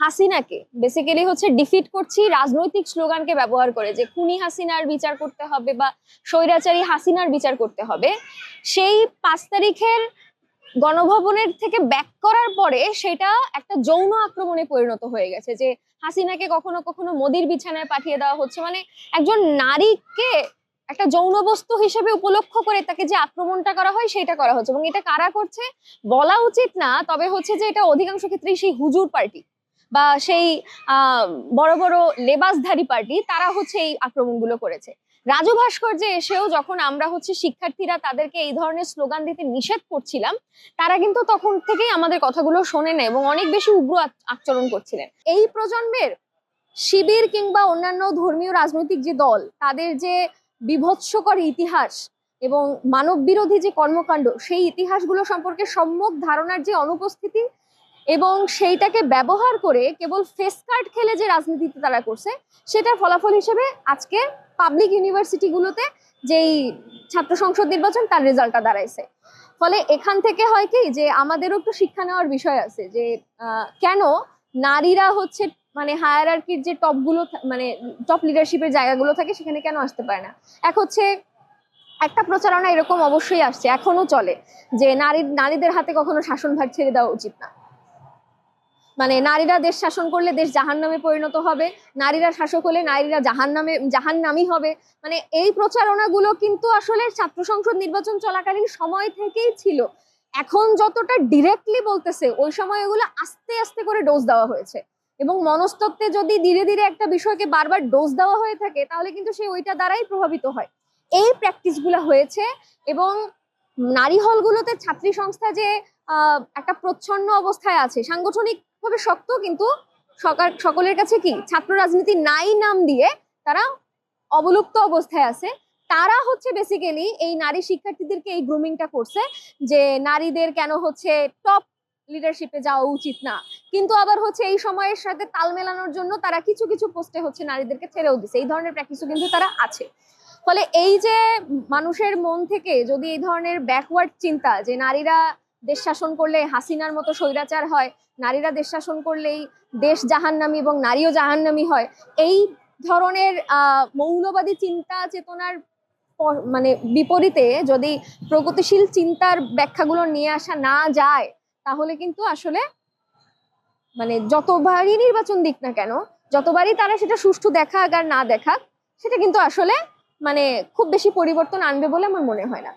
হাসিনাকে বেসিক্যালি হচ্ছে ডিফিট করছি রাজনৈতিক স্লোগানকে ব্যবহার করে, যে খুনি হাসিনার বিচার করতে হবে বা স্বৈরাচারী হাসিনার বিচার করতে হবে। সেই 5 তারিখের গণভবনের থেকে ব্যাক করার পরে সেটা একটা যৌন আক্রমণে পরিণত হয়ে গেছে, যে হাসিনাকে কখনো কখনো মোদির বিছানায় পাঠিয়ে দেওয়া হচ্ছে। মানে একজন নারীকে একটা যৌন বস্তু হিসেবে উপলক্ষ করে তাকে যে আক্রমণটা করা হয় সেটা করা হচ্ছে, এবং এটা কারা করছে বলা উচিত না, তবে হচ্ছে যে এটা অধিকাংশ ক্ষেত্রেই সেই হুজুর পার্টি বা সেই বড় বড় লেবাসধারী পার্টি, তারা হচ্ছে এই আক্রমণগুলো করেছে। রাজু ভাস্কর্যে এসেও যখন আমরা হচ্ছে শিক্ষার্থীরা তাদেরকে এই ধরনের স্লোগান দিতে নিষেধ করছিলাম, তারা কিন্তু তখন থেকেই আমাদের কথাগুলো শোনে না এবং অনেক বেশি উগ্র আচরণ করছিলেন। এই প্রজন্মের শিবির কিংবা অন্যান্য ধর্মীয় রাজনৈতিক যে দল, তাদের যে বিভৎসকর ইতিহাস এবং মানব বিরোধী যে কর্মকাণ্ড, সেই ইতিহাসগুলো সম্পর্কে সম্যক ধারণার যে অনুপস্থিতি এবং সেইটাকে ব্যবহার করে কেবল ফেস কার্ড খেলে যে রাজনীতিতে তারা করছে, সেটার ফলাফল হিসেবে আজকে পাবলিক ইউনিভার্সিটিগুলোতে যেই ছাত্র সংসদ নির্বাচন, তার রেজাল্টটা দাঁড়াইছে। ফলে এখান থেকে হয় কি, যে আমাদেরও একটু শিক্ষা নেওয়ার বিষয় আছে, যে কেন নারীরা হচ্ছে মানে হায়ারার্কির যে টপগুলো, মানে টপ লিডারশিপের জায়গাগুলো থাকে, সেখানে কেন আসতে পারে না। এক হচ্ছে একটা প্রচারণা এরকম অবশ্যই আসছে, এখনো চলে, যে নারীদের হাতে কখনো শাসনভার ছেড়ে দেওয়া উচিত না। মানে নারীরা দেশ শাসন করলে দেশ জাহান্নামে পরিণত হবে, নারীরা শাসক হলে নারীরা জাহান্নামী হবে। মানে এই প্রচারণাগুলো কিন্তু আসলে ছাত্র সংসদ নির্বাচন চলাকালীন সময় থেকেই ছিল। এখন যতটা ডিরেক্টলি বলতেছে, ওই সময় এগুলো আস্তে আস্তে করে ডোজ দেওয়া হয়েছে। এবং মনস্তত্ত্বে যদি ধীরে ধীরে একটা বিষয়কে বারবার ডোজ দেওয়া হয়ে থাকে, তাহলে কিন্তু সে ওইটা দ্বারাই প্রভাবিত হয়। এই প্র্যাকটিসগুলো হয়েছে। এবং নারী হলগুলোতে ছাত্রী সংস্থা যে একটা প্রচ্ছন্ন অবস্থায় আছে, সাংগঠনিক ভাবে শক্ত, কিন্তু সকলের কাছে কি ছাত্র রাজনীতি নাই নাম দিয়ে তারা অবলুপ্ত অবস্থায় আছে। তারা হচ্ছে বেসিক্যালি এই নারী শিক্ষার্থীদেরকে এই গ্রুমিংটা করছে, যে নারীদের কেন হচ্ছে টপ লিডারশিপে যাওয়া উচিত না, কিন্তু আবার হচ্ছে এই সময়ের সাথে তাল মেলানোর জন্য তারা কিছু কিছু পোস্টে হচ্ছে নারীদেরকে ছেড়েও দিচ্ছে। এই ধরনের প্র্যাকটিসও কিন্তু তারা আছে। ফলে এই যে মানুষের মন থেকে যদি এই ধরনের ব্যাকওয়ার্ড চিন্তা, যে নারীরা দেশ শাসন করলে হাসিনার মতো স্বৈরাচার হয়, নারীরা দেশ শাসন করলেই দেশ জাহান্নামী এবং নারীও জাহান্নামী হয়, এই ধরনের মৌলবাদী চিন্তা চেতনার মানে বিপরীতে যদি প্রগতিশীল চিন্তার ব্যাখ্যাগুলো নিয়ে আসা না যায়, তাহলে কিন্তু আসলে মানে যতবারই নির্বাচন দিক না কেন, যতবারই তারা সেটা সুষ্ঠু দেখাক আর না দেখাক, সেটা কিন্তু আসলে মানে খুব বেশি পরিবর্তন আনবে বলে আমার মনে হয় না।